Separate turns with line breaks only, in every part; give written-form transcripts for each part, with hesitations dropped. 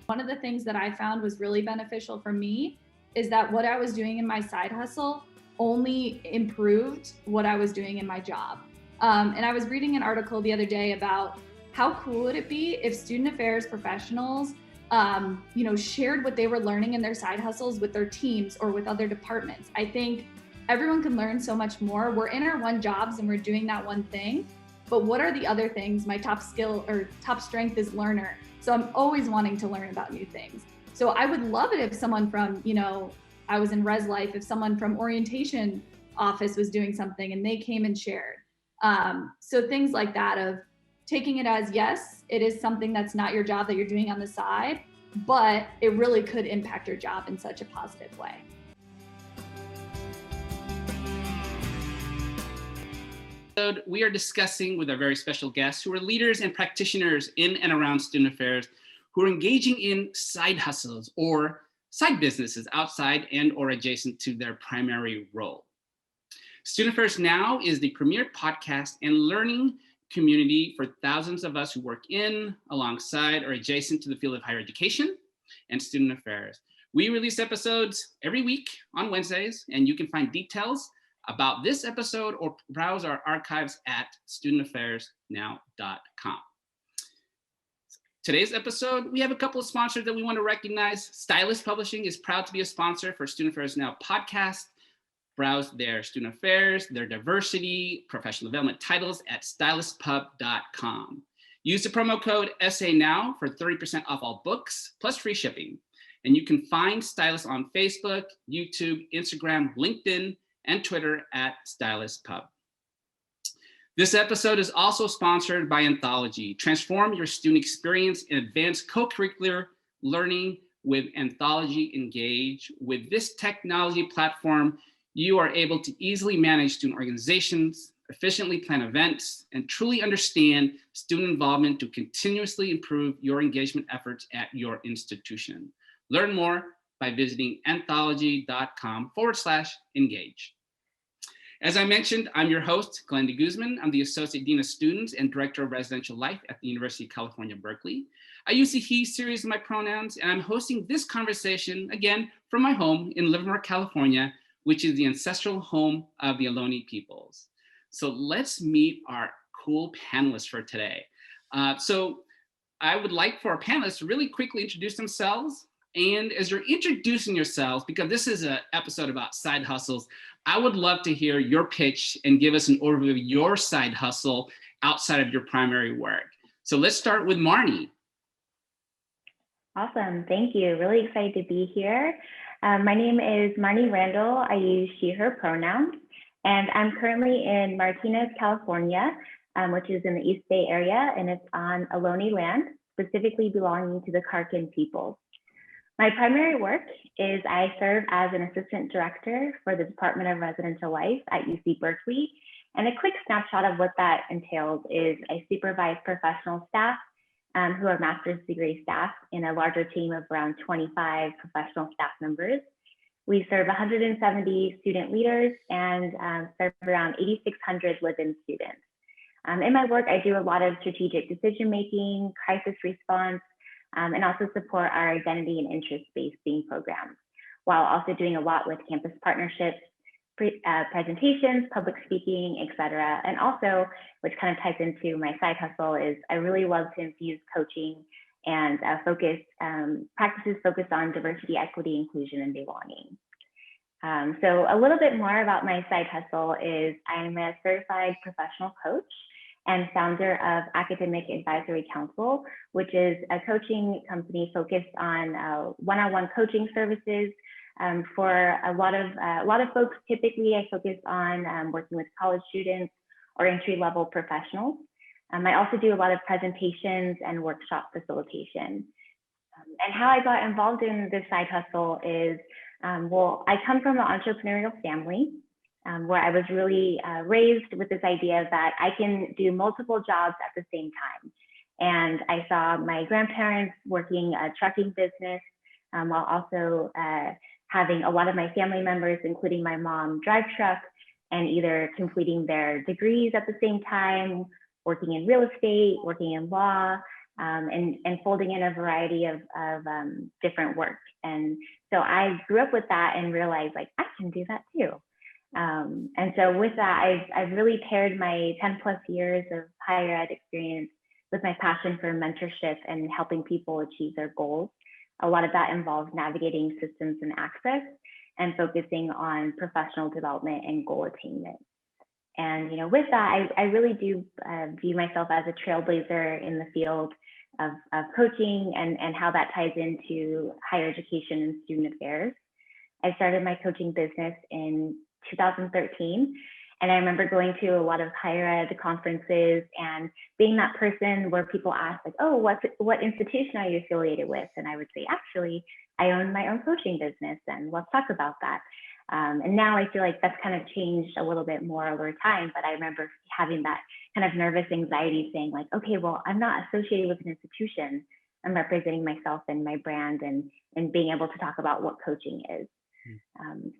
One of the things that I found was really beneficial for me is that what I was doing in my side hustle only improved what I was doing in my job. And I was reading an article the other day about how cool would it be if student affairs professionals shared what they were learning in their side hustles with their teams or with other departments. I think everyone can learn so much more. We're in our one jobs and we're doing that one thing, but what are the other things? My top skill or top strength is learner. So I'm always wanting to learn about new things. So I would love it if someone from, I was in Res Life, if someone from orientation office was doing something and they came and shared. So things like that of taking it as, yes, it is something that's not your job that you're doing on the side, but it really could impact your job in such a positive way.
We are discussing with our very special guests who are leaders and practitioners in and around student affairs who are engaging in side hustles or side businesses outside and or adjacent to their primary role. Student Affairs Now is the premier podcast and learning community for thousands of us who work in, alongside, or adjacent to the field of higher education and student affairs. We release episodes every week on Wednesdays, and you can find details about this episode or browse our archives at studentaffairsnow.com. Today's episode, we have a couple of sponsors that we want to recognize. Stylist Publishing is proud to be a sponsor for Student Affairs Now podcast. Browse their student affairs, their diversity, professional development titles at stylistpub.com. Use the promo code SANOW for 30% off all books, plus free shipping. And you can find Stylist on Facebook, YouTube, Instagram, LinkedIn, and Twitter at stylistpub. This episode is also sponsored by Anthology. Transform your student experience in advanced co-curricular learning with Anthology Engage. With this technology platform, you are able to easily manage student organizations, efficiently plan events, and truly understand student involvement to continuously improve your engagement efforts at your institution. Learn more by visiting anthology.com/engage. As I mentioned, I'm your host, Glenn DeGuzman. I'm the Associate Dean of Students and Director of Residential Life at the University of California, Berkeley. I use the he series of my pronouns, and I'm hosting this conversation, again, from my home in Livermore, California, which is the ancestral home of the Ohlone peoples. So let's meet our cool panelists for today. So I would like for our panelists to really quickly introduce themselves. And as you're introducing yourselves, because this is an episode about side hustles, I would love to hear your pitch and give us an overview of your side hustle outside of your primary work. So let's start with Marney.
Awesome, thank you. Really excited to be here. My name is Marney Randle. I use she, her pronouns, and I'm currently in Martinez, California, which is in the East Bay area, and it's on Ohlone land, specifically belonging to the Karkin peoples. My primary work is I serve as an assistant director for the Department of Residential Life at UC Berkeley. And a quick snapshot of what that entails is I supervise professional staff who are master's degree staff in a larger team of around 25 professional staff members. We serve 170 student leaders and serve around 8,600 live-in students. In my work, I do a lot of strategic decision-making, crisis response, and also support our identity and interest-based STEAM programs, while also doing a lot with campus partnerships, presentations, public speaking, et cetera. And also, which kind of ties into my side hustle, is I really love to infuse coaching and practices focused on diversity, equity, inclusion, and belonging. So a little bit more about my side hustle is I'm a certified professional coach and founder of Academic Advisory Council, which is a coaching company focused on one-on-one coaching services for a lot of folks. Typically, I focus on working with college students or entry-level professionals. I also do a lot of presentations and workshop facilitation. And how I got involved in this side hustle is, well, I come from an entrepreneurial family where I was really raised with this idea that I can do multiple jobs at the same time. And I saw my grandparents working a trucking business while also having a lot of my family members, including my mom, drive truck and either completing their degrees at the same time, working in real estate, working in law, and folding in a variety of different work. And so I grew up with that and realized like, I can do that too. And so with that, I've really paired my 10 plus years of higher ed experience with my passion for mentorship and helping people achieve their goals. A lot of that involves navigating systems and access and focusing on professional development and goal attainment. And with that, I really do view myself as a trailblazer in the field of coaching and how that ties into higher education and student affairs. I started my coaching business in 2013. And I remember going to a lot of higher ed conferences and being that person where people ask like, oh, what institution are you affiliated with? And I would say, actually, I own my own coaching business, and let's talk about that. And now I feel like that's kind of changed a little bit more over time, but I remember having that kind of nervous anxiety saying like, okay, well, I'm not associated with an institution. I'm representing myself and my brand and being able to talk about what coaching is.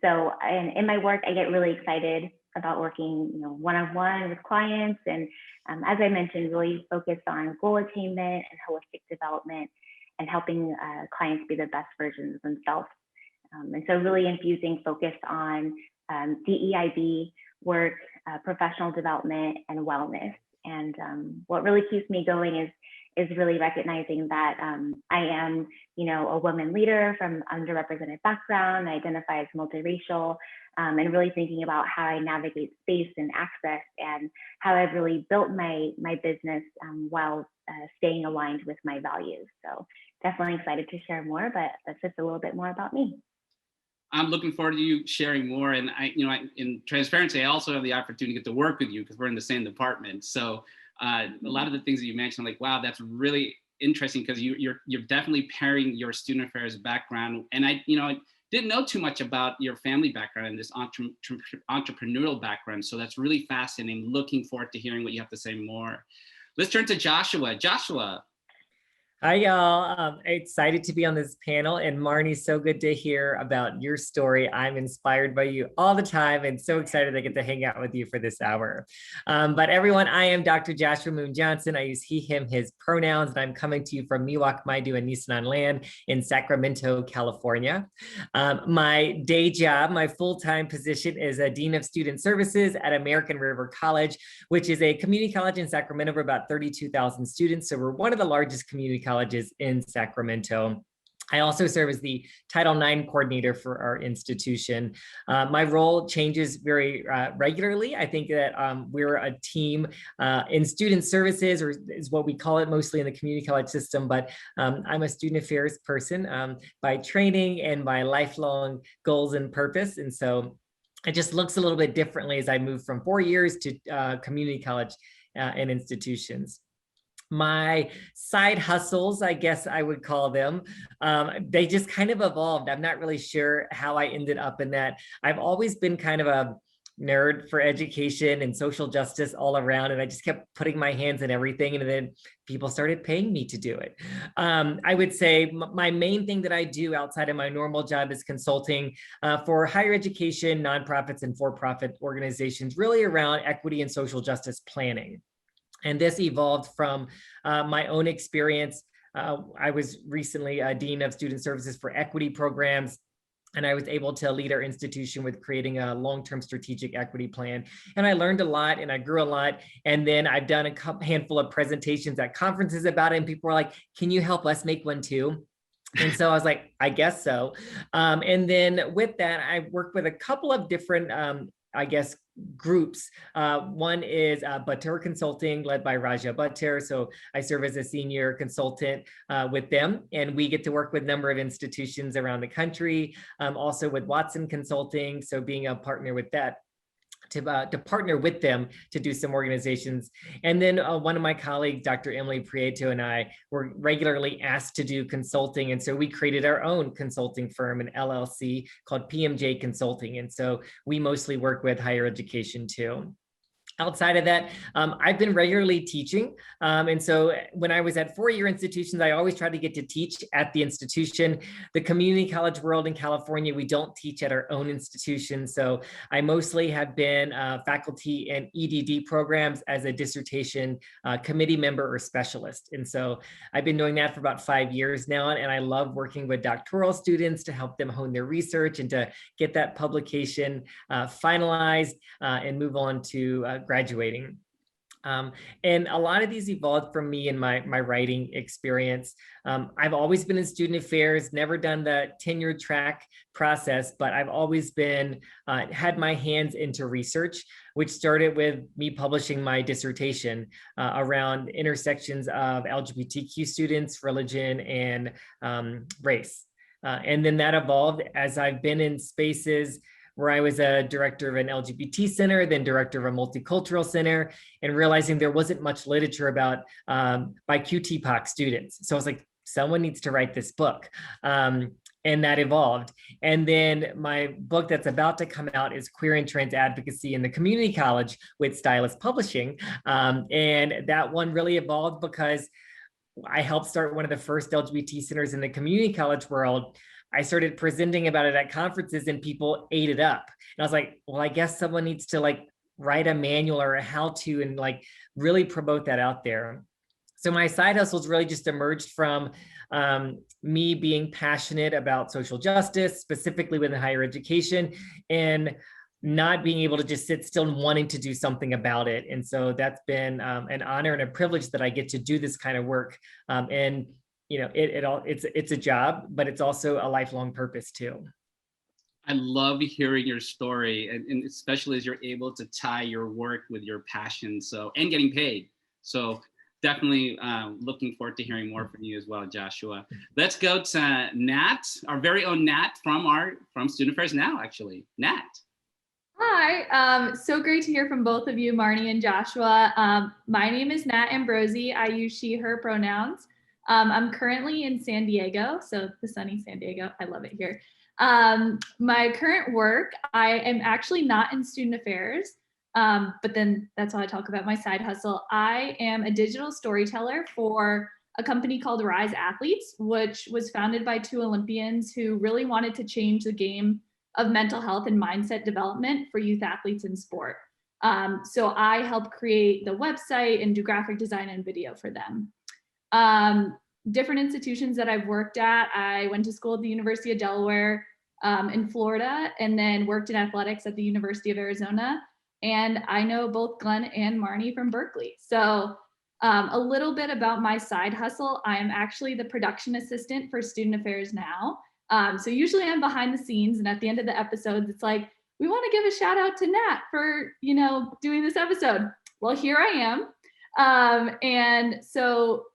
So in my work, I get really excited about working, one-on-one with clients. And as I mentioned, really focused on goal attainment and holistic development and helping clients be the best versions of themselves. And so really infusing focus on DEIB work, professional development, and wellness. And what really keeps me going is really recognizing that I am, a woman leader from underrepresented background, I identify as multiracial, and really thinking about how I navigate space and access and how I've really built my business while staying aligned with my values. So definitely excited to share more, but that's just a little bit more about me.
I'm looking forward to you sharing more. And in transparency, I also have the opportunity to get to work with you because we're in the same department. So a lot of the things that you mentioned, like, wow, that's really interesting because you're definitely pairing your student affairs background. And I didn't know too much about your family background and this entrepreneurial background. So that's really fascinating. Looking forward to hearing what you have to say more. Let's turn to Joshua. Joshua.
Hi, y'all. Excited to be on this panel. And Marney, so good to hear about your story. I'm inspired by you all the time and so excited I get to hang out with you for this hour. But everyone, I am Dr. Joshua Moon Johnson. I use he, him, his pronouns, and I'm coming to you from Miwok, Maidu, and Nisenan land in Sacramento, California. My day job, my full-time position is a Dean of Student Services at American River College, which is a community college in Sacramento for about 32,000 students. So we're one of the largest community colleges in Sacramento. I also serve as the Title IX coordinator for our institution. My role changes very regularly. I think that we're a team in student services, or is what we call it mostly in the community college system, but I'm a student affairs person by training and by lifelong goals and purpose. And so it just looks a little bit differently as I move from 4 years to community college and institutions. My side hustles, I guess I would call them, they just kind of evolved. I'm not really sure how I ended up in that. I've always been kind of a nerd for education and social justice all around, and I just kept putting my hands in everything, and then people started paying me to do it. I would say my main thing that I do outside of my normal job is consulting for higher education, nonprofits, and for-profit organizations, really around equity and social justice planning. And this evolved from my own experience. I was recently a Dean of Student Services for Equity Programs, and I was able to lead our institution with creating a long-term strategic equity plan. And I learned a lot and I grew a lot. And then I've done a handful of presentations at conferences about it, and people were like, can you help us make one too? And so I was like, I guess so. And then with that, I worked with a couple of different groups. One is Butler Consulting, led by Raja Butler. So I serve as a senior consultant with them, and we get to work with a number of institutions around the country. Also with Watson Consulting, so being a partner with that, to partner with them to do some organizations. And then one of my colleagues, Dr. Emily Prieto, and I were regularly asked to do consulting. And so we created our own consulting firm, an LLC called PMJ Consulting. And so we mostly work with higher education too. Outside of that, I've been regularly teaching. And so when I was at four-year institutions, I always tried to get to teach at the institution. The community college world in California, we don't teach at our own institution. So I mostly have been faculty in EDD programs as a dissertation committee member or specialist. And so I've been doing that for about 5 years now. And I love working with doctoral students to help them hone their research and to get that publication finalized and move on to graduating. And a lot of these evolved from me and my writing experience. I've always been in student affairs, never done the tenure track process, but I've always been, had my hands into research, which started with me publishing my dissertation around intersections of LGBTQ students, religion, and race. And then that evolved as I've been in spaces where I was a director of an LGBT center, then director of a multicultural center, and realizing there wasn't much literature about by QTPOC students. So I was like, someone needs to write this book. And that evolved. And then my book that's about to come out is Queer and Trans Advocacy in the Community College with Stylus Publishing. And that one really evolved because I helped start one of the first LGBT centers in the community college world. I started presenting about it at conferences and people ate it up. And I was like, well, I guess someone needs to like write a manual or a how-to and like really promote that out there. So my side hustles really just emerged from me being passionate about social justice, specifically within higher education, and not being able to just sit still and wanting to do something about it. And so that's been an honor and a privilege that I get to do this kind of work. And you know, it's a job, but it's also a lifelong purpose too.
I love hearing your story, and especially as you're able to tie your work with your passion, and getting paid. So definitely looking forward to hearing more from you as well, Joshua. Let's go to Nat, our very own Nat from Student Affairs Now, actually. Nat.
Hi, so great to hear from both of you, Marney and Joshua. My name is Nat Ambrosey. I use she, her pronouns. I'm currently in San Diego, so the sunny San Diego. I love it here. My current work, I am actually not in student affairs, but then that's how I talk about my side hustle. I am a digital storyteller for a company called Rise Athletes, which was founded by two Olympians who really wanted to change the game of mental health and mindset development for youth athletes in sport. So I help create the website and do graphic design and video for them. Different institutions that I've worked at, I went to school at the University of Delaware in Florida, and then worked in athletics at the University of Arizona. And I know both Glenn and Marney from Berkeley. So a little bit about my side hustle. I am actually the production assistant for Student Affairs Now. So usually I'm behind the scenes, and at the end of the episodes, it's like, we want to give a shout out to Nat for, doing this episode. Well, here I am. And so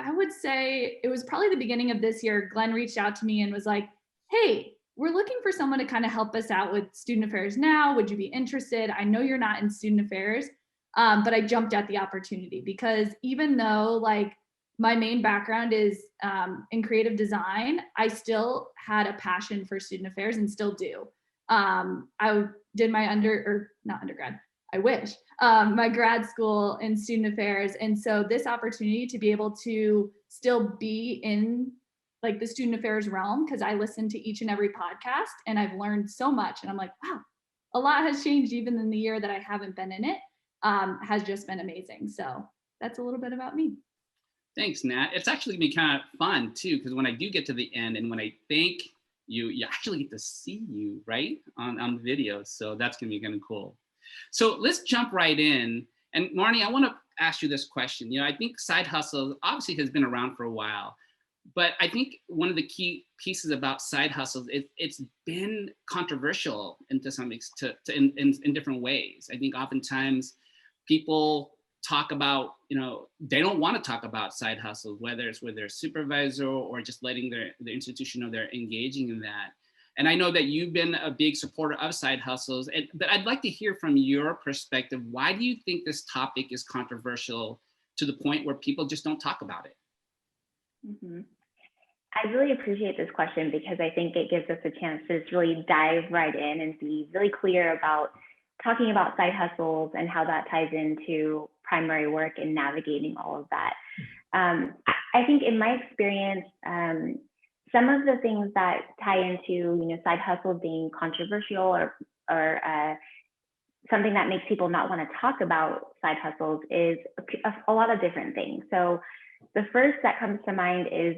I would say it was probably the beginning of this year, Glenn reached out to me and was like, hey, we're looking for someone to kind of help us out with Student Affairs Now. Would you be interested? I know you're not in student affairs, but I jumped at the opportunity because even though like my main background is in creative design, I still had a passion for student affairs and still do. I did my my grad school in student affairs. And so this opportunity to be able to still be in like the student affairs realm, because I listen to each and every podcast and I've learned so much. And I'm like, wow, a lot has changed even in the year that I haven't been in it, has just been amazing. So that's a little bit about me.
Thanks, Nat. It's actually been kind of fun too, because when I do get to the end and when I thank you, you actually get to see you, right, on video. So that's gonna be kind of cool. So let's jump right in. And Marney, I want to ask you this question. I think side hustle obviously has been around for a while, but I think one of the key pieces about side hustles, it's been controversial into some extent, in different ways. I think oftentimes people talk about, they don't want to talk about side hustles, whether it's with their supervisor or just letting the institution know they're engaging in that. And I know that you've been a big supporter of side hustles, but I'd like to hear from your perspective. Why do you think this topic is controversial to the point where people just don't talk about it?
Mm-hmm. I really appreciate this question because I think it gives us a chance to just really dive right in and be really clear about talking about side hustles and how that ties into primary work and navigating all of that. I think in my experience, some of the things that tie into, side hustles being controversial or something that makes people not want to talk about side hustles is a lot of different things. So the first that comes to mind is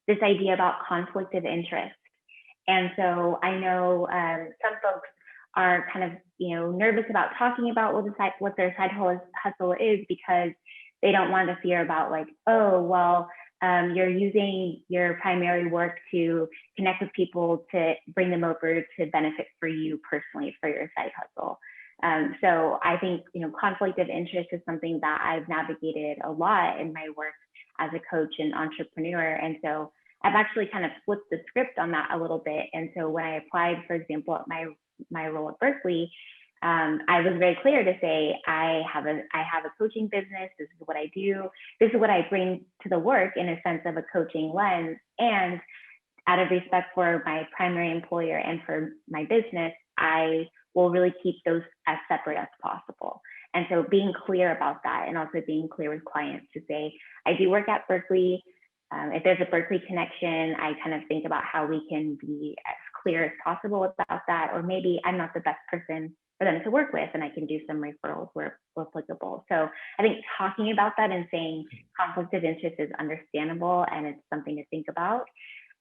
this idea about conflict of interest. And so I know some folks are kind of, nervous about talking about what their side hustle is, because they don't want to fear about like, oh, well, you're using your primary work to connect with people to bring them over to benefit for you personally for your side hustle. So I think, conflict of interest is something that I've navigated a lot in my work as a coach and entrepreneur. And so I've actually kind of flipped the script on that a little bit. And so when I applied, for example, at my role at Berkeley, I was very clear to say, I have a coaching business. This is what I do. This is what I bring to the work in a sense of a coaching lens. And out of respect for my primary employer and for my business, I will really keep those as separate as possible. And so being clear about that, and also being clear with clients to say, I do work at Berkeley. If there's a Berkeley connection, I kind of think about how we can be as clear as possible about that, or maybe I'm not the best person for them to work with, and I can do some referrals where applicable. So I think talking about that and saying conflict of interest is understandable, and it's something to think about.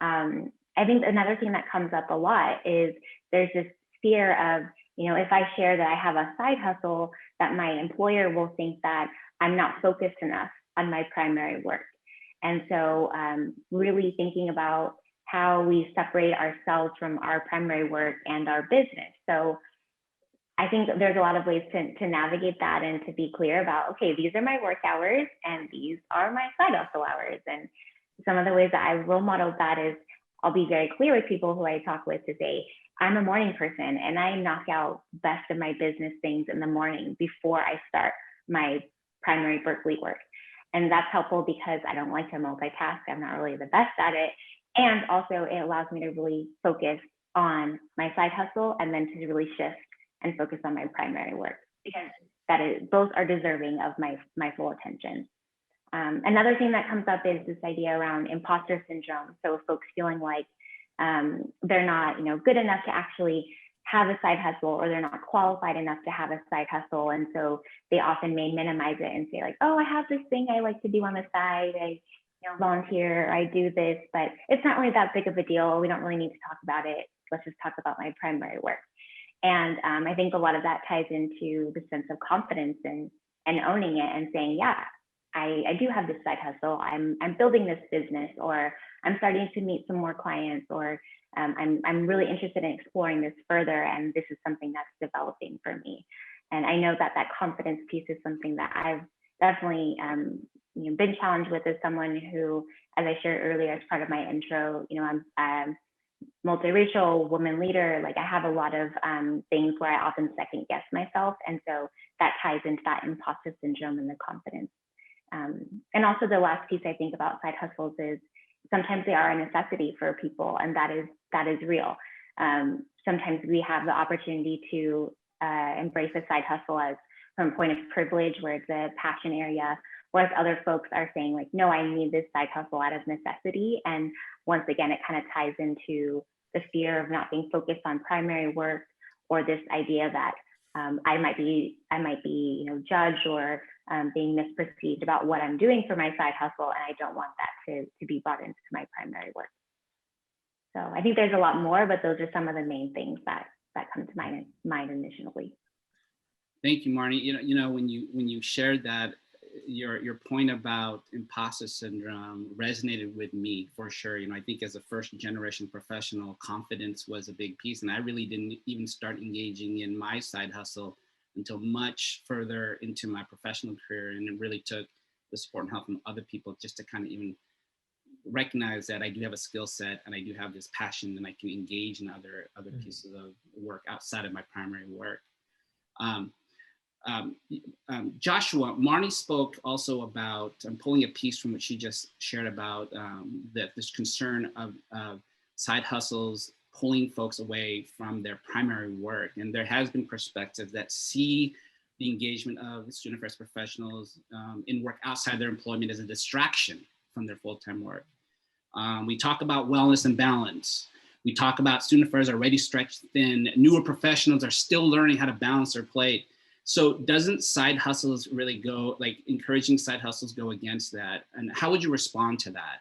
I think another thing that comes up a lot is there's this fear of, if I share that I have a side hustle, that my employer will think that I'm not focused enough on my primary work. And so really thinking about how we separate ourselves from our primary work and our business. So I think there's a lot of ways to navigate that and to be clear about, okay, these are my work hours and these are my side hustle hours. And some of the ways that I role model that is I'll be very clear with people who I talk with to say, I'm a morning person and I knock out best of my business things in the morning before I start my primary Berkeley work. And that's helpful because I don't like to multitask. I'm not really the best at it. And also it allows me to really focus on my side hustle and then to really shift and focus on my primary work, because both are deserving of my full attention. Another thing that comes up is this idea around imposter syndrome. So folks feeling like they're not, good enough to actually have a side hustle, or they're not qualified enough to have a side hustle. And so they often may minimize it and say like, oh, I have this thing I like to do on the side. I volunteer, I do this, but it's not really that big of a deal. We don't really need to talk about it. Let's just talk about my primary work. And I think a lot of that ties into the sense of confidence and owning it and saying, yeah, I do have this side hustle. I'm building this business, or I'm starting to meet some more clients, or I'm really interested in exploring this further, and this is something that's developing for me. And I know that confidence piece is something that I've definitely been challenged with as someone who, as I shared earlier as part of my intro, I'm multiracial woman leader. Like I have a lot of things where I often second guess myself, and so that ties into that imposter syndrome and the confidence. And also the last piece I think about side hustles is sometimes they are a necessity for people, and that is real. Sometimes we have the opportunity to embrace a side hustle as from a point of privilege, where it's a passion area, whereas other folks are saying like, no, I need this side hustle out of necessity. And once again, it kind of ties into the fear of not being focused on primary work, or this idea that I might be judged or being misperceived about what I'm doing for my side hustle, and I don't want that to be brought into my primary work. So I think there's a lot more, but those are some of the main things that come to mind initially.
Thank you, Marney. When you shared that, your point about imposter syndrome resonated with me for sure. I think as a first generation professional, confidence was a big piece, and I really didn't even start engaging in my side hustle until much further into my professional career. And it really took the support and help from other people just to kind of even recognize that I do have a skill set and I do have this passion, and I can engage in other pieces of work outside of my primary work. Joshua, Marney spoke also about, I'm pulling a piece from what she just shared about this concern of side hustles pulling folks away from their primary work. And there has been perspectives that see the engagement of student affairs professionals in work outside their employment as a distraction from their full-time work. We talk about wellness and balance. We talk about student affairs already stretched thin. Newer professionals are still learning how to balance their plate. So doesn't side hustles really go, like encouraging side hustles go against that? And how would you respond to that?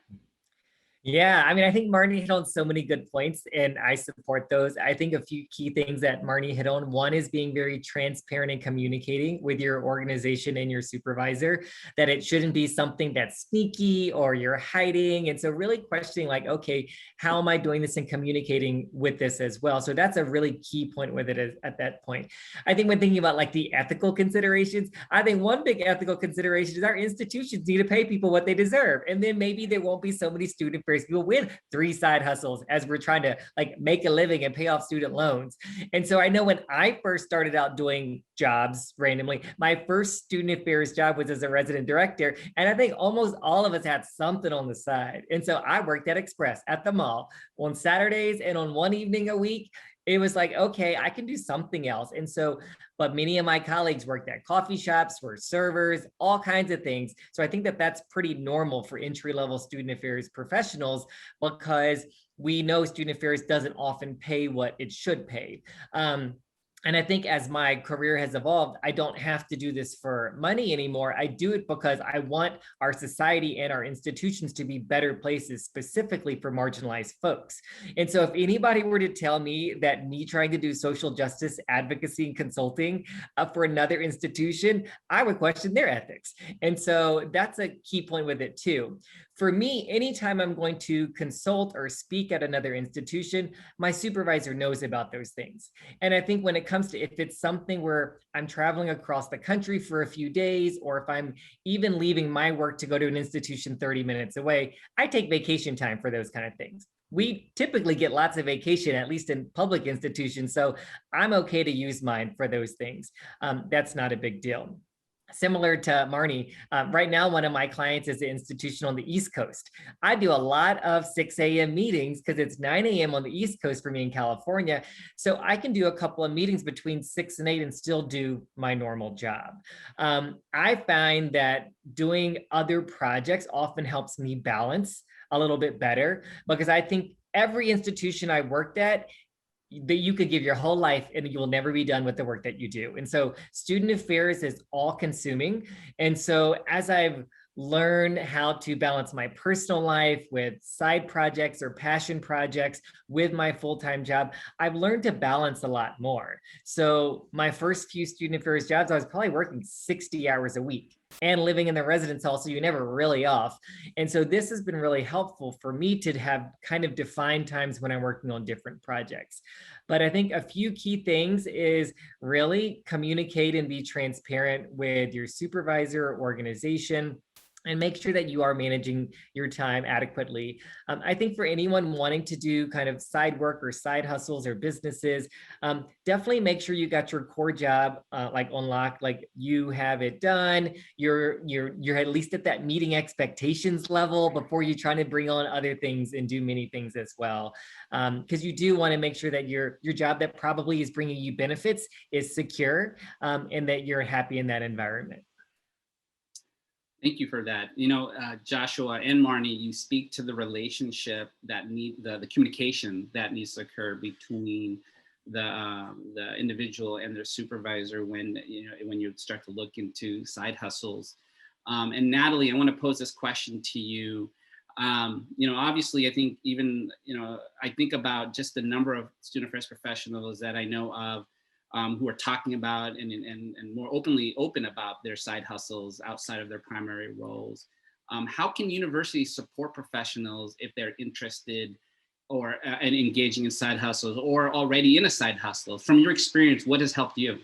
Yeah, I mean, I think Marnie hit on so many good points and I support those. I think a few key things that Marnie hit on. One is being very transparent and communicating with your organization and your supervisor, that it shouldn't be something that's sneaky or you're hiding. And so really questioning like, okay, how am I doing this and communicating with this as well? So that's a really key point with it at that point. I think when thinking about like the ethical considerations, I think one big ethical consideration is our institutions need to pay people what they deserve. And then maybe there won't be so many student people with 3 side hustles as we're trying to like make a living and pay off student loans. And so I know when I first started out doing jobs randomly, my first student affairs job was as a resident director. And I think almost all of us had something on the side. And so I worked at Express at the mall on Saturdays and on one evening a week. It was like, okay, I can do something else. And so, but many of my colleagues worked at coffee shops, were servers, all kinds of things. So I think that that's pretty normal for entry-level student affairs professionals because we know student affairs doesn't often pay what it should pay. And I think as my career has evolved, I don't have to do this for money anymore. I do it because I want our society and our institutions to be better places specifically for marginalized folks. And so if anybody were to tell me that me trying to do social justice advocacy and consulting for another institution, I would question their ethics. And so that's a key point with it too. For me, anytime I'm going to consult or speak at another institution, my supervisor knows about those things. And I think when it comes to if it's something where I'm traveling across the country for a few days, or if I'm even leaving my work to go to an institution 30 minutes away, I take vacation time for those kind of things. We typically get lots of vacation, at least in public institutions. So I'm okay to use mine for those things. That's not a big deal. Similar to Marnie, right now, one of my clients is an institution on the East Coast. I do a lot of 6 a.m. meetings because it's 9 a.m. on the East Coast for me in California. So I can do a couple of meetings between 6 and 8 and still do my normal job. I find that doing other projects often helps me balance a little bit better because I think every institution I worked at, that you could give your whole life and you will never be done with the work that you do. And so student affairs is all consuming. And so as I've learned how to balance my personal life with side projects or passion projects with my full-time job, I've learned to balance a lot more. So my first few student affairs jobs, I was probably working 60 hours a week and living in the residence hall, so you're never really off. And so this has been really helpful for me to have kind of defined times when I'm working on different projects. But I think a few key things is really communicate and be transparent with your supervisor or organization, and make sure that you are managing your time adequately. I think for anyone wanting to do kind of side work or side hustles or businesses, definitely make sure you got your core job like on lock, like you have it done. You're at least at that meeting expectations level before you're trying to bring on other things and do many things as well. Because you do want to make sure that your job that probably is bringing you benefits is secure and that you're happy in that environment.
Thank you for that. You know, Joshua and Marnie, you speak to the relationship that the communication that needs to occur between the individual and their supervisor when you start to look into side hustles. And Natalie, I want to pose this question to you. Obviously, I think even I think about just the number of student affairs professionals that I know of who are talking about and more open about their side hustles outside of their primary roles. How can universities support professionals if they're interested or and engaging in side hustles or already in a side hustle? From your experience, what has helped you?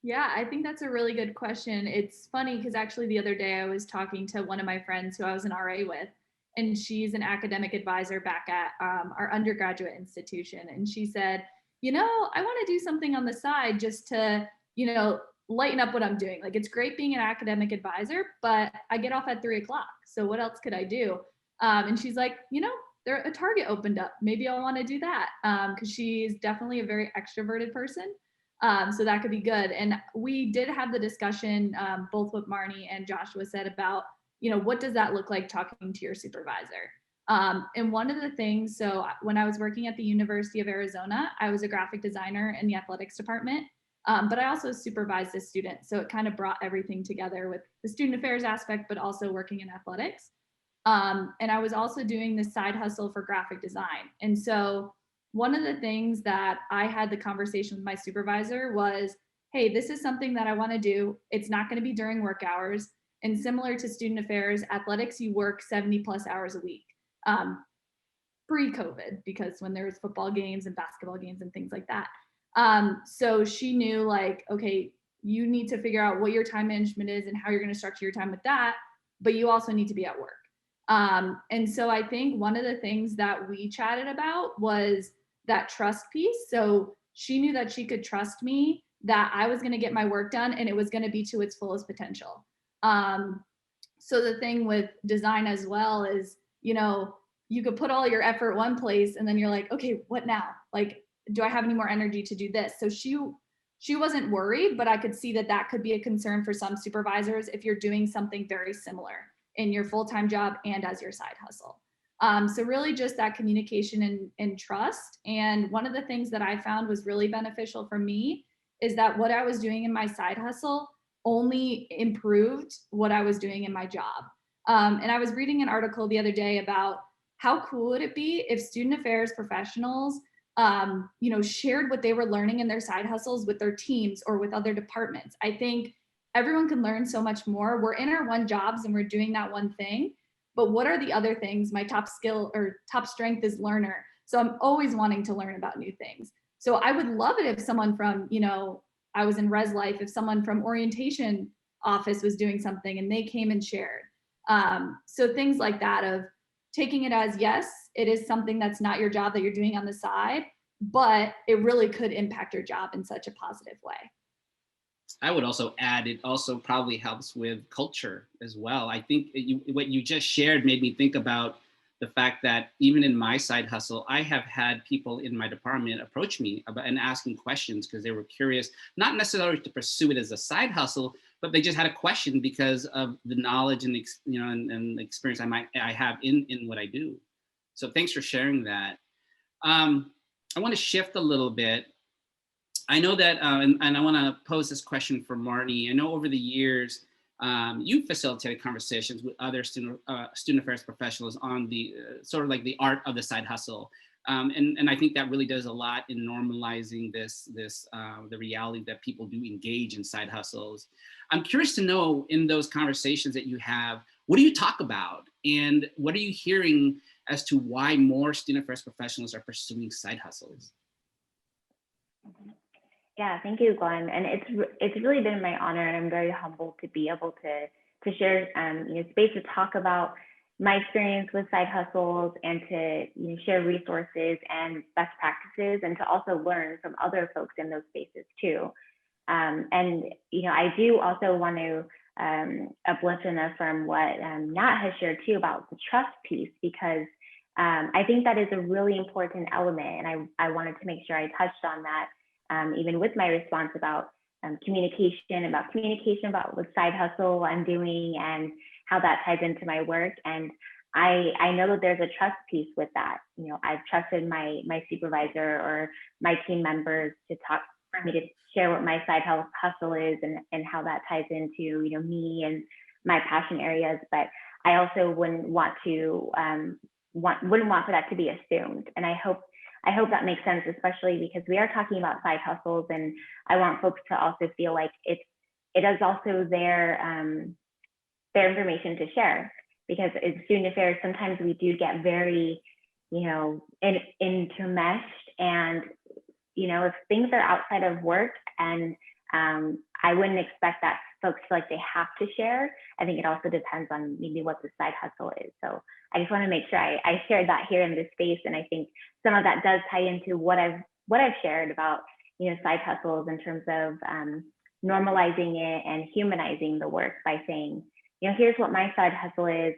Yeah, I think that's a really good question. It's funny because actually the other day I was talking to one of my friends who I was an RA with, and she's an academic advisor back at our undergraduate institution. And she said, I want to do something on the side just to, lighten up what I'm doing. Like, it's great being an academic advisor, but I get off at 3:00. So what else could I do? And she's like, a Target opened up. Maybe I'll want to do that because she's definitely a very extroverted person. So that could be good. And we did have the discussion, both what Marney and Joshua said about, what does that look like talking to your supervisor? And one of the things, so when I was working at the University of Arizona, I was a graphic designer in the athletics department, but I also supervised a student. So it kind of brought everything together with the student affairs aspect, but also working in athletics. And I was also doing this side hustle for graphic design. And so one of the things that I had the conversation with my supervisor was, hey, this is something that I want to do. It's not going to be during work hours. And similar to student affairs, athletics, you work 70 plus hours a week. Pre-COVID, because when there was football games and basketball games and things like that. So she knew like, okay, you need to figure out what your time management is and how you're going to structure your time with that, but you also need to be at work. And so I think one of the things that we chatted about was that trust piece. So she knew that she could trust me, that I was going to get my work done and it was going to be to its fullest potential. So the thing with design as well is, you could put all your effort one place and then you're like, okay, what now? Like, do I have any more energy to do this? So she wasn't worried, but I could see that could be a concern for some supervisors if you're doing something very similar in your full-time job and as your side hustle. So really just that communication and trust. And one of the things that I found was really beneficial for me is that what I was doing in my side hustle only improved what I was doing in my job. And I was reading an article the other day about how cool would it be if student affairs professionals, shared what they were learning in their side hustles with their teams or with other departments. I think everyone can learn so much more. We're in our one jobs and we're doing that one thing, but what are the other things? My top skill or top strength is learner. So I'm always wanting to learn about new things. So I would love it if someone from, I was in Res Life, if someone from orientation office was doing something and they came and shared. So things like that of taking it as, yes, it is something that's not your job that you're doing on the side, but it really could impact your job in such a positive way.
I would also add, it also probably helps with culture as well. I think what you just shared made me think about the fact that even in my side hustle, I have had people in my department approach me about and asking questions because they were curious, not necessarily to pursue it as a side hustle, but they just had a question because of the knowledge and and the experience I have in what I do. So thanks for sharing that. I want to shift a little bit. I know that, and I want to pose this question for Marney. I know over the years, you facilitated conversations with other student affairs professionals on the sort of like the art of the side hustle. And I think that really does a lot in normalizing the reality that people do engage in side hustles. I'm curious to know, in those conversations that you have, what do you talk about? And what are you hearing as to why more student affairs professionals are pursuing side hustles?
Yeah, thank you, Glenn. And it's really been my honor, and I'm very humbled to be able to share space to talk about my experience with side hustles and to share resources and best practices, and to also learn from other folks in those spaces too. I do also want to uplift and affirm what Nat has shared too about the trust piece, because I think that is a really important element, and I wanted to make sure I touched on that. Even with my response about communication about what side hustle I'm doing and how that ties into my work. And I know that there's a trust piece with that. I've trusted my supervisor or my team members for me to share what my side hustle is and how that ties into me and my passion areas. But I also wouldn't want for that to be assumed. And I hope that makes sense, especially because we are talking about side hustles, and I want folks to also feel like it is also their information to share. Because in student affairs, sometimes we do get very, intermeshed, and if things are outside of work, and I wouldn't expect that folks feel like they have to share. I think it also depends on maybe what the side hustle is. So I just want to make sure I shared that here in this space, and I think some of that does tie into what I've shared about side hustles in terms of normalizing it and humanizing the work by saying, here's what my side hustle is,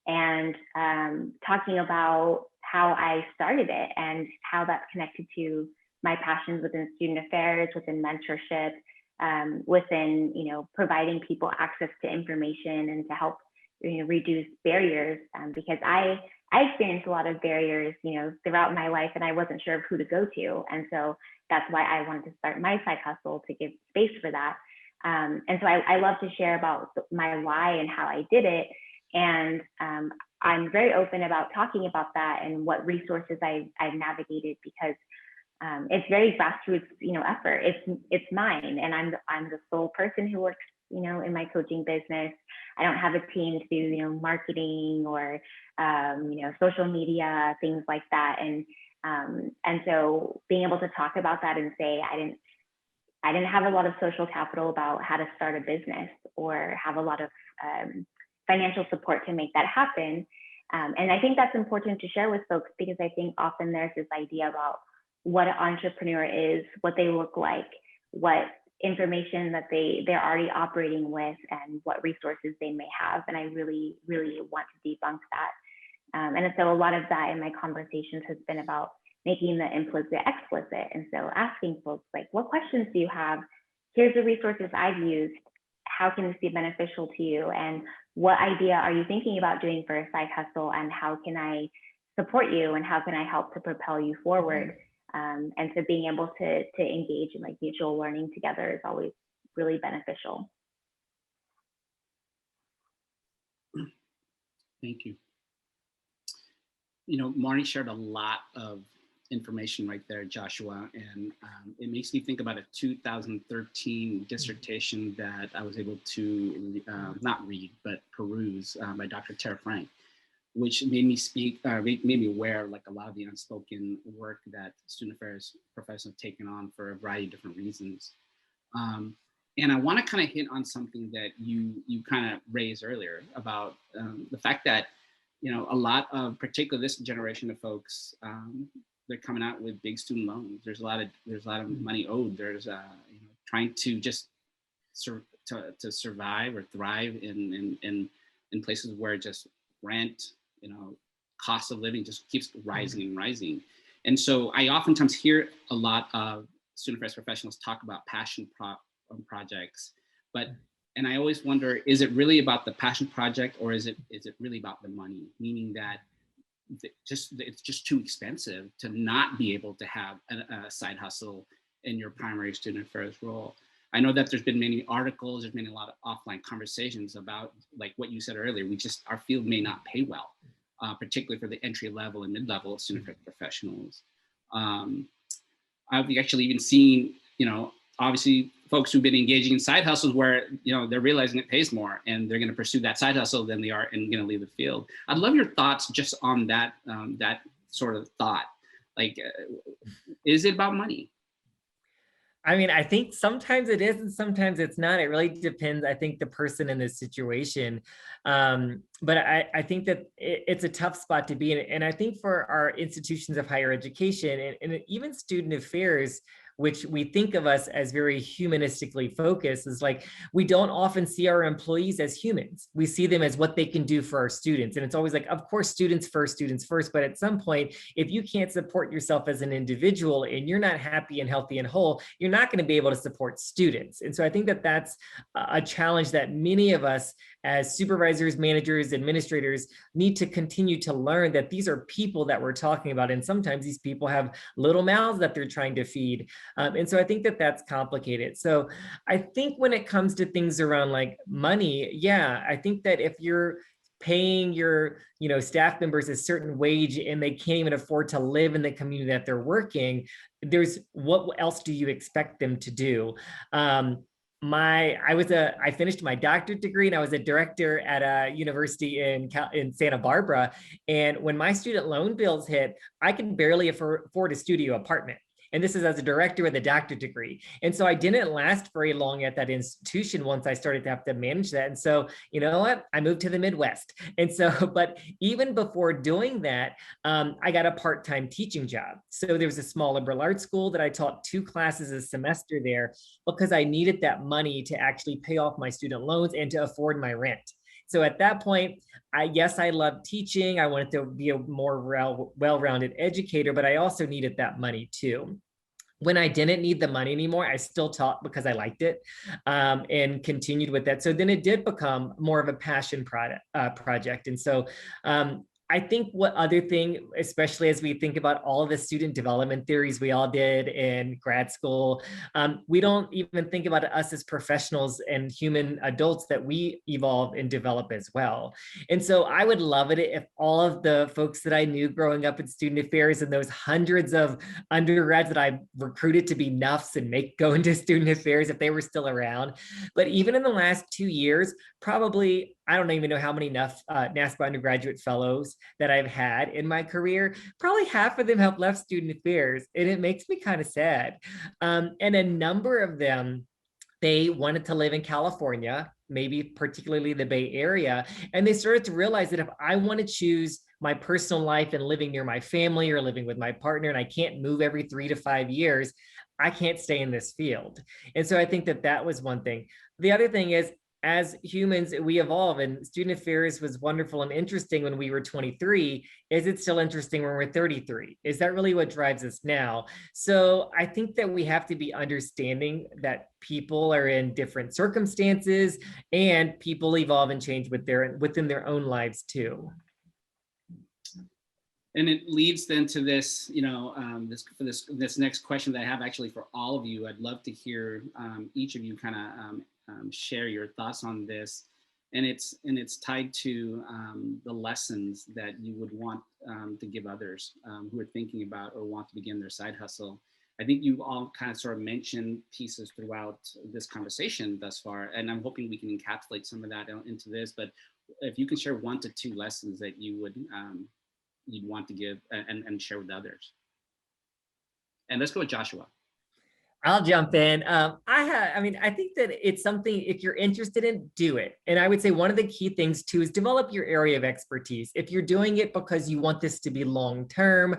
and talking about how I started it and how that's connected to my passions within student affairs, within mentorship, within, providing people access to information and to help, reduce barriers, because I experienced a lot of barriers, throughout my life, and I wasn't sure of who to go to. And so that's why I wanted to start my side hustle, to give space for that. And so I love to share about my why and how I did it. And I'm very open about talking about that and what resources I've navigated, because it's very grassroots, effort. It's mine, and I'm the sole person who works, in my coaching business. I don't have a team to do, marketing or, social media, things like that. And so being able to talk about that and say, I didn't have a lot of social capital about how to start a business or have a lot of financial support to make that happen. And I think that's important to share with folks, because I think often there's this idea about what an entrepreneur is, what they look like, what information that they're already operating with, and what resources they may have. And I really, really want to debunk that. And so a lot of that in my conversations has been about making the implicit explicit. And so asking folks, like, what questions do you have? Here's the resources I've used. How can this be beneficial to you? And what idea are you thinking about doing for a side hustle? And how can I support you? And how can I help to propel you forward? And so being able to engage in like mutual learning together is always really beneficial.
Thank you. Marney shared a lot of information right there, Joshua, and it makes me think about a 2013 dissertation that I was able to not read, but peruse by Dr. Tara Frank, which made me aware of like a lot of the unspoken work that student affairs professionals have taken on for a variety of different reasons. And I want to kind of hit on something that you kind of raised earlier about the fact that, a lot of, particularly this generation of folks, they're coming out with big student loans. There's a lot of money owed. There's trying to just to survive or thrive in places where just rent, cost of living just keeps rising and rising. And so I oftentimes hear a lot of student affairs professionals talk about passion projects, and I always wonder, is it really about the passion project, or is it really about the money? Meaning that it's just too expensive to not be able to have a side hustle in your primary student affairs role. I know that there's been many articles, there's been a lot of offline conversations about, like what you said earlier, our field may not pay well, particularly for the entry level and mid-level student affairs professionals. I've actually even seen, obviously folks who've been engaging in side hustles where, they're realizing it pays more and they're going to pursue that side hustle than they are and going to leave the field. I'd love your thoughts just on that, that sort of thought. Like, is it about money?
I mean, I think sometimes it is and sometimes it's not. It really depends, I think, the person in this situation. But I think that it's a tough spot to be in. And I think for our institutions of higher education and even student affairs, which we think of us as very humanistically focused, is like, we don't often see our employees as humans. We see them as what they can do for our students. And it's always like, of course, students first. But at some point, if you can't support yourself as an individual and you're not happy and healthy and whole, you're not going to be able to support students. And so I think that that's a challenge that many of us as supervisors, managers, administrators need to continue to learn, that these are people that we're talking about. And sometimes these people have little mouths that they're trying to feed. And so I think that that's complicated. So I think when it comes to things around like money, yeah, I think that if you're paying your staff members a certain wage and they can't even afford to live in the community that they're working, what else do you expect them to do? I finished my doctorate degree and I was a director at a university in Santa Barbara. And when my student loan bills hit, I could barely afford a studio apartment. And this is as a director with a doctorate degree. And so I didn't last very long at that institution once I started to have to manage that. And so, you know what? I moved to the Midwest. And so, but even before doing that, I got a part-time teaching job. So there was a small liberal arts school that I taught 2 classes a semester there because I needed that money to actually pay off my student loans and to afford my rent. So at that point, I loved teaching. I wanted to be a more well-rounded educator, but I also needed that money too. When I didn't need the money anymore, I still taught because I liked it, and continued with that. So then it did become more of a passion project. And so I think what other thing, especially as we think about all of the student development theories we all did in grad school, we don't even think about us as professionals and human adults that we evolve and develop as well. And so I would love it if all of the folks that I knew growing up in student affairs and those hundreds of undergrads that I recruited to be NUFs and go into student affairs, if they were still around. But even in the last 2 years, probably, I don't even know how many NASPA undergraduate fellows that I've had in my career. Probably half of them have left student affairs, and it makes me kind of sad. And a number of them, they wanted to live in California, maybe particularly the Bay Area, and they started to realize that if I want to choose my personal life and living near my family or living with my partner, and I can't move every 3 to 5 years, I can't stay in this field. And so I think that that was one thing. The other thing is, as humans, we evolve, and student affairs was wonderful and interesting when we were 23. Is it still interesting when we're 33? Is that really what drives us now? So I think that we have to be understanding that people are in different circumstances, and people evolve and change within their own lives too.
And it leads then to this, this next question that I have actually for all of you. I'd love to hear each of you kind of share your thoughts on this, and it's tied to the lessons that you would want to give others who are thinking about or want to begin their side hustle. I think you all kind of sort of mentioned pieces throughout this conversation thus far, and I'm hoping we can encapsulate some of that into this. But if you can share 1 to 2 lessons that you would you'd want to give and share with others. And let's go with Joshua.
I'll jump in. I think that it's something, if you're interested in, do it. And I would say one of the key things too is develop your area of expertise. If you're doing it because you want this to be long-term,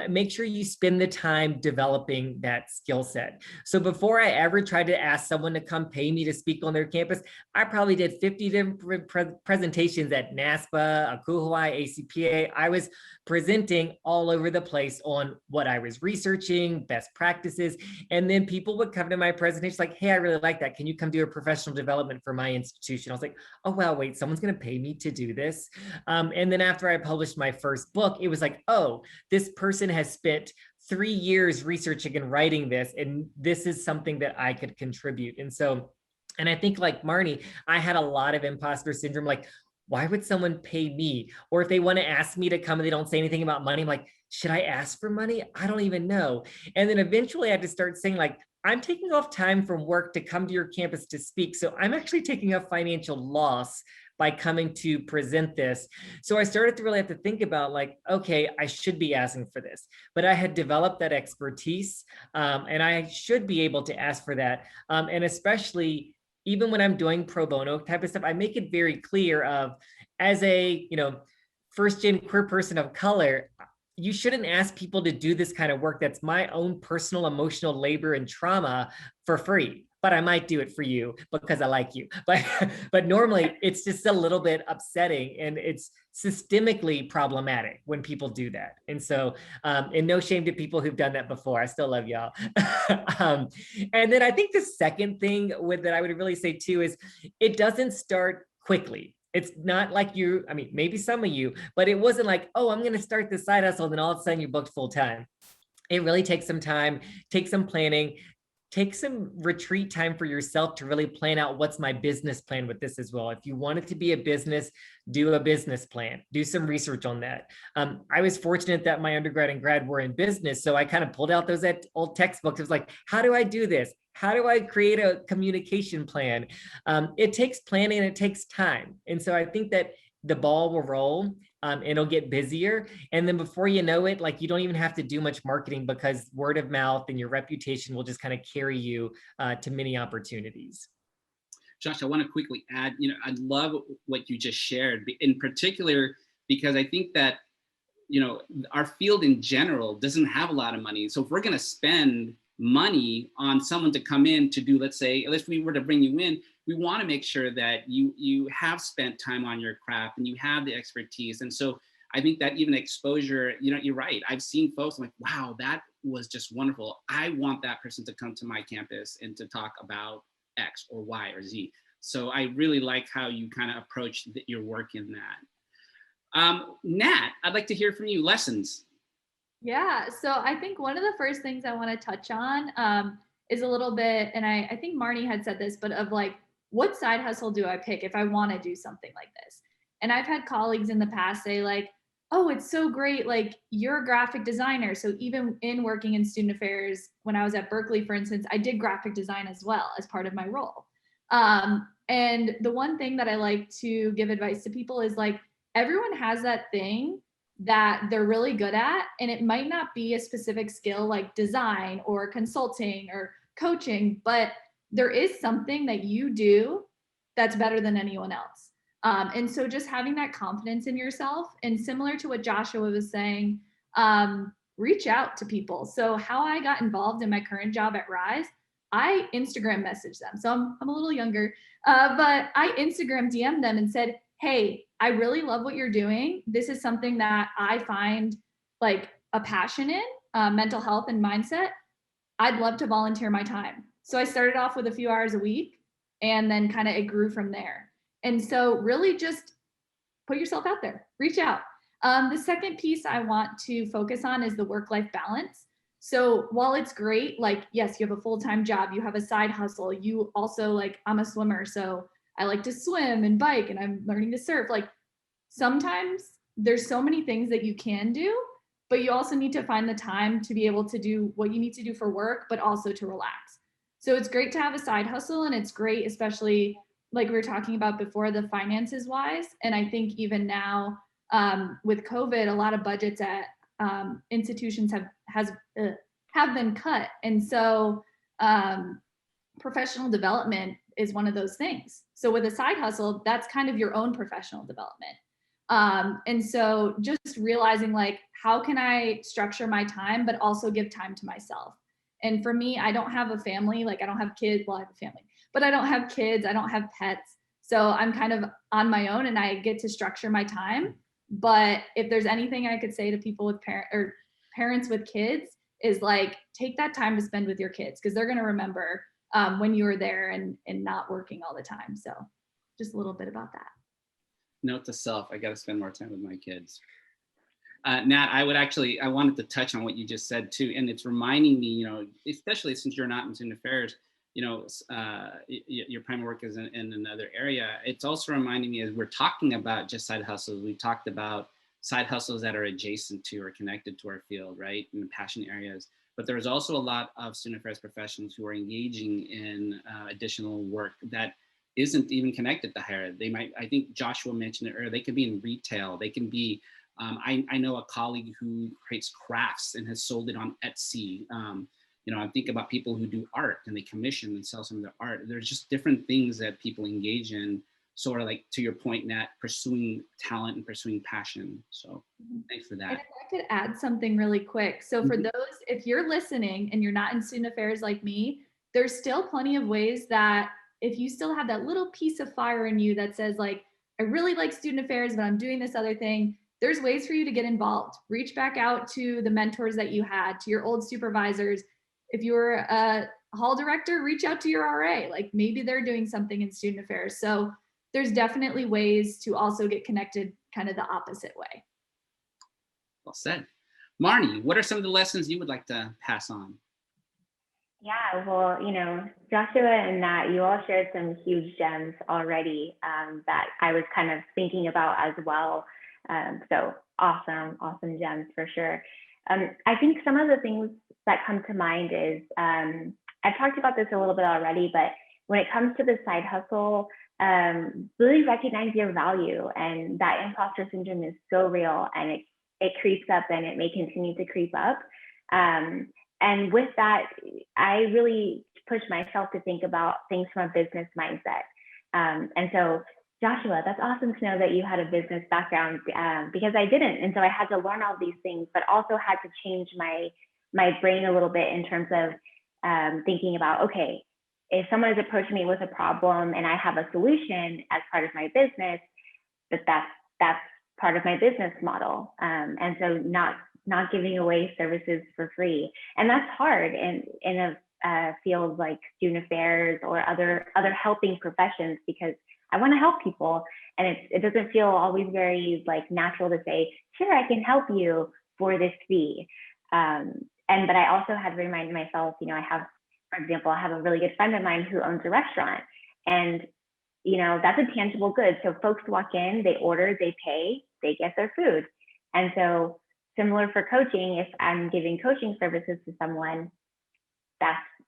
make sure you spend the time developing that skill set. So before I ever tried to ask someone to come pay me to speak on their campus, I probably did 50 different presentations at NASPA, Akuhawai, ACPA. I was presenting all over the place on what I was researching, best practices. And then people would come to my presentation like, hey, I really like that. Can you come do a professional development for my institution? I was like, oh, wow, wait, someone's going to pay me to do this. And then after I published my first book, it was like, oh, this person has spent 3 years researching and writing this, and this is something that I could contribute. And I think like Marney, I had a lot of imposter syndrome, like, why would someone pay me? Or if they want to ask me to come and they don't say anything about money, I'm like, should I ask for money? I don't even know. And then eventually I had to start saying like, I'm taking off time from work to come to your campus to speak. So I'm actually taking a financial loss by coming to present this. So I started to really have to think about like, okay, I should be asking for this, but I had developed that expertise, and I should be able to ask for that. And especially even when I'm doing pro bono type of stuff, I make it very clear of, as a, first-gen queer person of color, you shouldn't ask people to do this kind of work that's my own personal emotional labor and trauma for free. But I might do it for you because I like you. But normally it's just a little bit upsetting, and it's systemically problematic when people do that. And so, and no shame to people who've done that before. I still love y'all. And then I think the second thing that I would really say too is it doesn't start quickly. It's not like maybe some of you, but it wasn't like, oh, I'm going to start this side hustle, and then all of a sudden you're booked full time. It really takes some time, take some planning, take some retreat time for yourself to really plan out what's my business plan with this as well. If you want it to be a business, do a business plan, do some research on that. I was fortunate that my undergrad and grad were in business. So I kind of pulled out those old textbooks. It was like, how do I do this? How do I create a communication plan? It takes planning and it takes time. And so I think that the ball will roll, it'll get busier. And then before you know it, like you don't even have to do much marketing because word of mouth and your reputation will just kind of carry you to many opportunities.
Josh, I want to quickly add, I love what you just shared, in particular, because I think that, our field in general doesn't have a lot of money. So if we're going to spend money on someone to come in to do, let's say, if we were to bring you in, we want to make sure that you have spent time on your craft and you have the expertise. And so I think that even exposure, you're right. I've seen folks, I'm like, wow, that was just wonderful. I want that person to come to my campus and to talk about X or Y or Z. So I really like how you kind of approach your work in that. Nat, I'd like to hear from you. Lessons.
Yeah, so I think one of the first things I want to touch on is a little bit, and I think Marnie had said this, but of like, what side hustle do I pick if I want to do something like this? And I've had colleagues in the past say like, oh, it's so great. Like you're a graphic designer. So even in working in student affairs, when I was at Berkeley, for instance, I did graphic design as well as part of my role. And the one thing that I like to give advice to people is like, everyone has that thing that they're really good at. And it might not be a specific skill like design or consulting or coaching, but there is something that you do that's better than anyone else. And so just having that confidence in yourself, and similar to what Joshua was saying, reach out to people. So how I got involved in my current job at Rise, I Instagram messaged them. So I'm a little younger, but I Instagram DM'd them and said, hey, I really love what you're doing. This is something that I find like a passion in, mental health and mindset. I'd love to volunteer my time. So I started off with a few hours a week, and then kind of it grew from there. And so really just put yourself out there, reach out. The second piece I want to focus on is the work-life balance. So while it's great, like, yes, you have a full-time job, you have a side hustle, you also like, I'm a swimmer, so I like to swim and bike, and I'm learning to surf. Like sometimes there's so many things that you can do, but you also need to find the time to be able to do what you need to do for work, but also to relax. So it's great to have a side hustle, and it's great, especially like we were talking about before, the finances wise. And I think even now with COVID, a lot of budgets at institutions have been cut. And so professional development is one of those things. So with a side hustle, that's kind of your own professional development. And so just realizing like, how can I structure my time, but also give time to myself? And for me, I don't have a family, like I don't have kids. Well, I have a family, but I don't have kids. I don't have pets. So I'm kind of on my own, and I get to structure my time. But if there's anything I could say to people with parents with kids is like, take that time to spend with your kids, because they're going to remember when you were there and not working all the time. So just a little bit about that.
Note to self, I got to spend more time with my kids. Nat, I wanted to touch on what you just said too. And it's reminding me, especially since you're not in student affairs, your primary work is in another area. It's also reminding me, as we're talking about just side hustles, we talked about side hustles that are adjacent to or connected to our field, right? In passion areas. But there's also a lot of student affairs professionals who are engaging in additional work that isn't even connected to higher ed. They might, I think Joshua mentioned it earlier, they could be in retail, they can be, I know a colleague who creates crafts and has sold it on Etsy. I think about people who do art and they commission and sell some of their art. There's just different things that people engage in, sort of like, to your point, Nat, pursuing talent and pursuing passion. So thanks for that.
And if I could add something really quick. So for those, if you're listening and you're not in student affairs like me, there's still plenty of ways that if you still have that little piece of fire in you that says like, I really like student affairs, but I'm doing this other thing, there's ways for you to get involved. Reach back out to the mentors that you had, to your old supervisors. If you're a hall director, reach out to your RA. Like maybe they're doing something in student affairs. So there's definitely ways to also get connected kind of the opposite way.
Well said. Marnie, what are some of the lessons you would like to pass on?
Yeah, well, Joshua and Nat, you all shared some huge gems already that I was kind of thinking about as well. So awesome gems for sure. I think some of the things that come to mind is, I've talked about this a little bit already, but when it comes to the side hustle, really recognize your value, and that imposter syndrome is so real, and it creeps up, and it may continue to creep up. And with that, I really push myself to think about things from a business mindset. And so Joshua, that's awesome to know that you had a business background, because I didn't. And so I had to learn all these things, but also had to change my brain a little bit in terms of thinking about, okay, if someone is approaching me with a problem and I have a solution as part of my business, that's part of my business model. And so not giving away services for free. And that's hard in a field like student affairs or other helping professions, because I want to help people. And it doesn't feel always very like natural to say, sure, I can help you for this fee. But I also had to remind myself, you know, for example, I have a really good friend of mine who owns a restaurant, and, you know, that's a tangible good. So folks walk in, they order, they pay, they get their food. And so similar for coaching, if I'm giving coaching services to someone,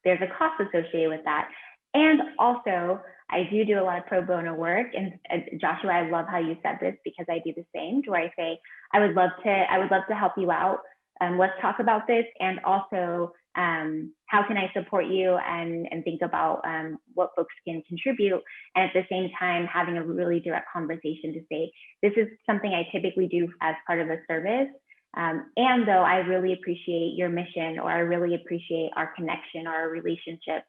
there's a cost associated with that. And also, I do a lot of pro bono work. And Joshua, I love how you said this, because I do the same, where I say, I would love to help you out. Let's talk about this. And also, how can I support you, and think about what folks can contribute. And at the same time, having a really direct conversation to say, this is something I typically do as part of a service. And though I really appreciate your mission, or I really appreciate our connection or our relationship,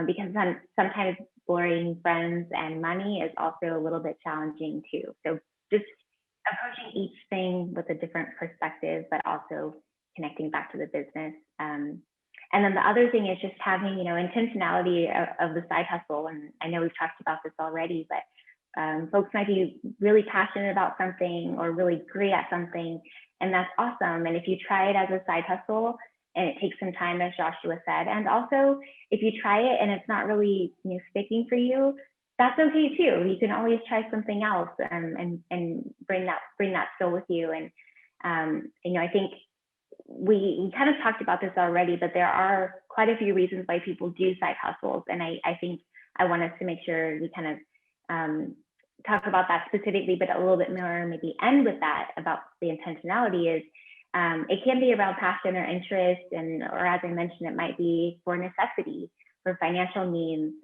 because sometimes blurring friends and money is also a little bit challenging too. So just approaching each thing with a different perspective, but also connecting back to the business. And then the other thing is just having, you know, intentionality of the side hustle. And I know we've talked about this already, but folks might be really passionate about something or really great at something, and that's awesome. And if you try it as a side hustle and it takes some time, as Joshua said, and also if you try it and it's not really, you know, sticking for you, that's okay too. You can always try something else and bring that skill with you. And you know, I think we kind of talked about this already, but there are quite a few reasons why people do side hustles. And I think I want us to make sure we kind of talk about that specifically, but a little bit more maybe end with that about the intentionality is it can be around passion or interest, or as I mentioned, it might be for necessity, for financial means,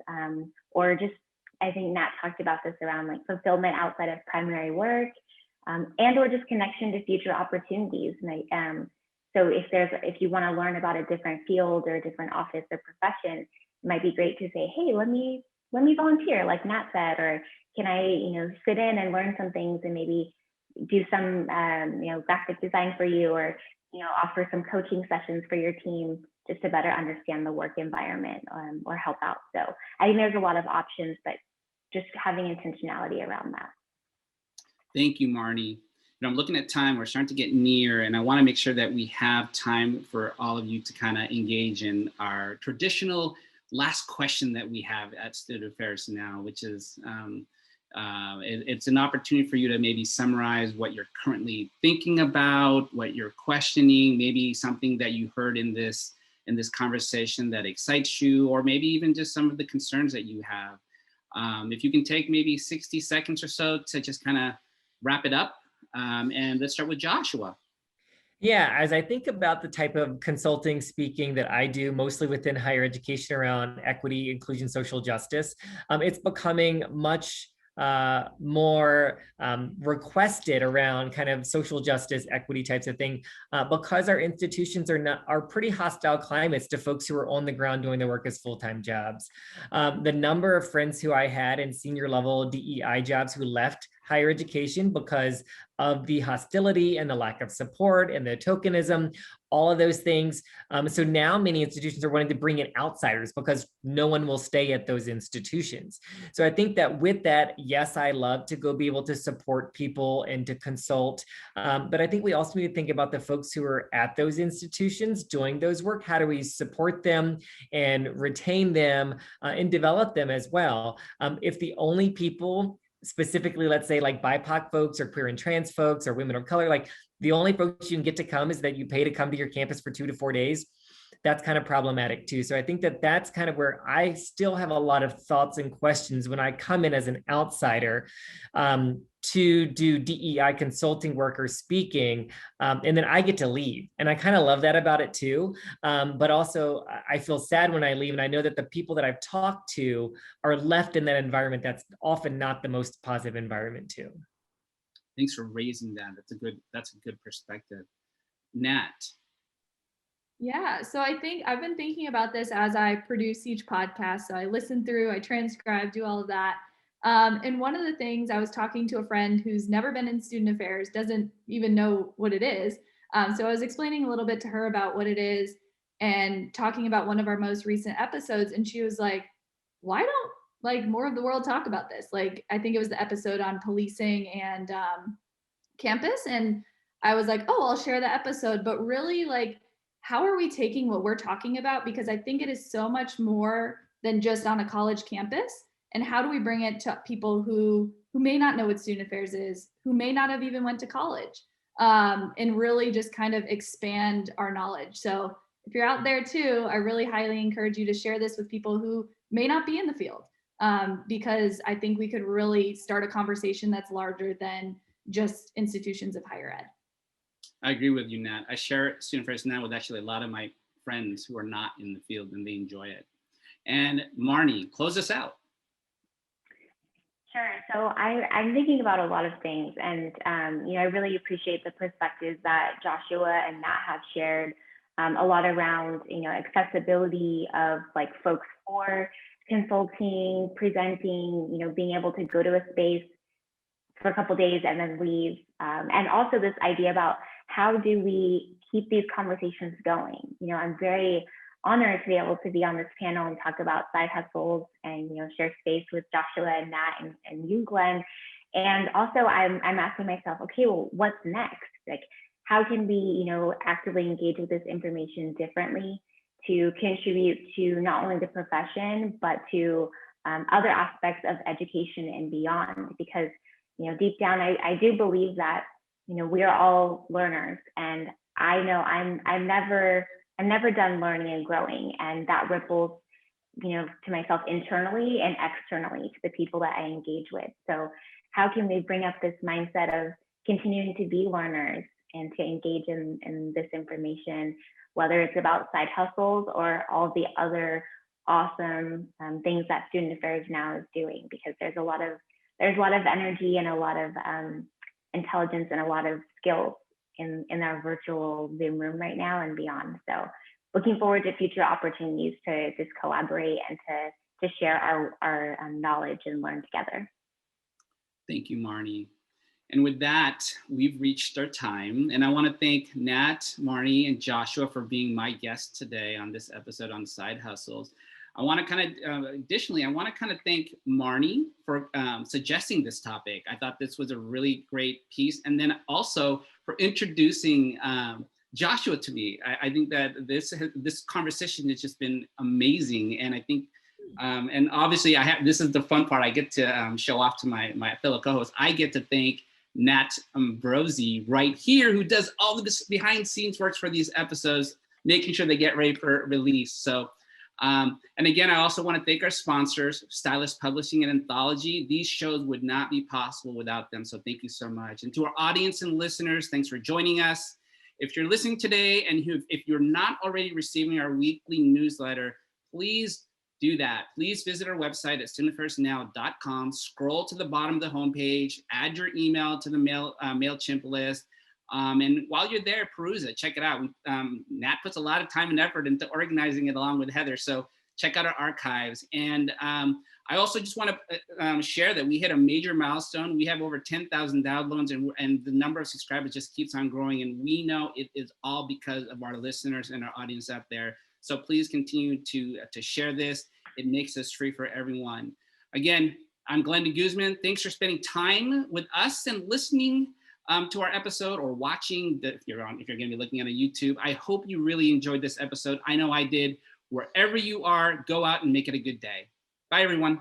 or just, I think Nat talked about this around like fulfillment outside of primary work, and or just connection to future opportunities. So if you want to learn about a different field or a different office or profession, it might be great to say, hey, let me volunteer, like Nat said, or can I, you know, sit in and learn some things and maybe do some, you know, graphic design for you, or, you know, offer some coaching sessions for your team just to better understand the work environment, or help out. So I think there's a lot of options, but just having intentionality around that.
Thank you, Marney. And I'm looking at time, we're starting to get near, and I want to make sure that we have time for all of you to kind of engage in our traditional last question that we have at Student Affairs Now, which is, it's an opportunity for you to maybe summarize what you're currently thinking about, what you're questioning, maybe something that you heard in this conversation that excites you, or maybe even just some of the concerns that you have. If you can take maybe 60 seconds or so to just kind of wrap it up. And let's start with Joshua.
Yeah, as I think about the type of consulting speaking that I do, mostly within higher education around equity, inclusion, social justice, it's becoming much more requested around kind of social justice, equity types of thing, because our institutions are pretty hostile climates to folks who are on the ground doing the work as full-time jobs. The number of friends who I had in senior level DEI jobs who left higher education because of the hostility and the lack of support and the tokenism, all of those things. So now many institutions are wanting to bring in outsiders because no one will stay at those institutions. So I think that with that, yes, I love to go be able to support people and to consult. But I think we also need to think about the folks who are at those institutions doing those work. How do we support them and retain them and develop them as well? If the only people, specifically, let's say like BIPOC folks or queer and trans folks or women of color, like the only folks you can get to come is that you pay to come to your campus for 2 to 4 days, that's kind of problematic too. So I think that that's kind of where I still have a lot of thoughts and questions when I come in as an outsider to do DEI consulting work or speaking, and then I get to leave. And I kind of love that about it too. But also I feel sad when I leave, and I know that the people that I've talked to are left in that environment that's often not the most positive environment too.
Thanks for raising that. That's a good perspective. Nat,
Yeah, so I think I've been thinking about this as I produce each podcast. So I listen through, I transcribe, do all of that. And one of the things, I was talking to a friend who's never been in student affairs, doesn't even know what it is. So I was explaining a little bit to her about what it is and talking about one of our most recent episodes. And she was like, why don't like more of the world talk about this? Like, I think it was the episode on policing and campus. And I was like, oh, I'll share the episode. But really, like, how are we taking what we're talking about? Because I think it is so much more than just on a college campus. And how do we bring it to people who may not know what student affairs is, who may not have even went to college, and really just kind of expand our knowledge. So if you're out there too, I really highly encourage you to share this with people who may not be in the field, because I think we could really start a conversation that's larger than just institutions of higher ed.
I agree with you, Nat. I share student affairs now with actually a lot of my friends who are not in the field, and they enjoy it. And Marney, close us out.
Sure. So I'm thinking about a lot of things, and I really appreciate the perspectives that Joshua and Nat have shared. A lot around accessibility of like folks for consulting, presenting, being able to go to a space for a couple of days and then leave, and also this idea about how do we keep these conversations going. I'm very honored to be able to be on this panel and talk about side hustles and share space with Joshua and Nat and you, Glenn. And also I'm asking myself, okay, well, what's next? Like, how can we actively engage with this information differently to contribute to not only the profession but to other aspects of education and beyond? Because deep down I do believe that we are all learners, and I know I'm never done learning and growing, and that ripples to myself internally and externally to the people that I engage with. So how can we bring up this mindset of continuing to be learners and to engage in this information, whether it's about side hustles or all the other awesome things that student affairs now is doing? Because there's a lot of energy and a lot of intelligence and a lot of skills in our virtual Zoom room right now and beyond. So looking forward to future opportunities to just collaborate and to share our knowledge and learn together.
Thank you, Marney. And with that, we've reached our time. And I want to thank Nat, Marney, and Joshua for being my guests today on this episode on Side Hustles. I want to additionally thank Marney for suggesting this topic. I thought this was a really great piece. And then also for introducing Joshua to me. I think that this conversation has just been amazing. And I think, and obviously this is the fun part. I get to show off to my fellow co-hosts. I get to thank Nat Ambrosey right here, who does all of this behind the scenes works for these episodes, making sure they get ready for release. So, and again, I also want to thank our sponsors, Stylist Publishing and Anthology. These shows would not be possible without them. So thank you so much. And to our audience and listeners, thanks for joining us. If you're listening today and if you're not already receiving our weekly newsletter, please do that. Please visit our website at studentaffairsnow.com. Scroll to the bottom of the homepage, add your email to the MailChimp list. And while you're there, peruse it, check it out. Nat puts a lot of time and effort into organizing it along with Heather. So check out our archives. And I also just want to share that we hit a major milestone. We have over 10,000 downloads, and the number of subscribers just keeps on growing. And we know it is all because of our listeners and our audience out there. So please continue to share this. It makes us free for everyone. Again, I'm Glenn DeGuzman. Thanks for spending time with us and listening to our episode or watching if you're going to be looking at a YouTube. I hope you really enjoyed this episode. I know I did. Wherever you are, go out and make it a good day. Bye, everyone.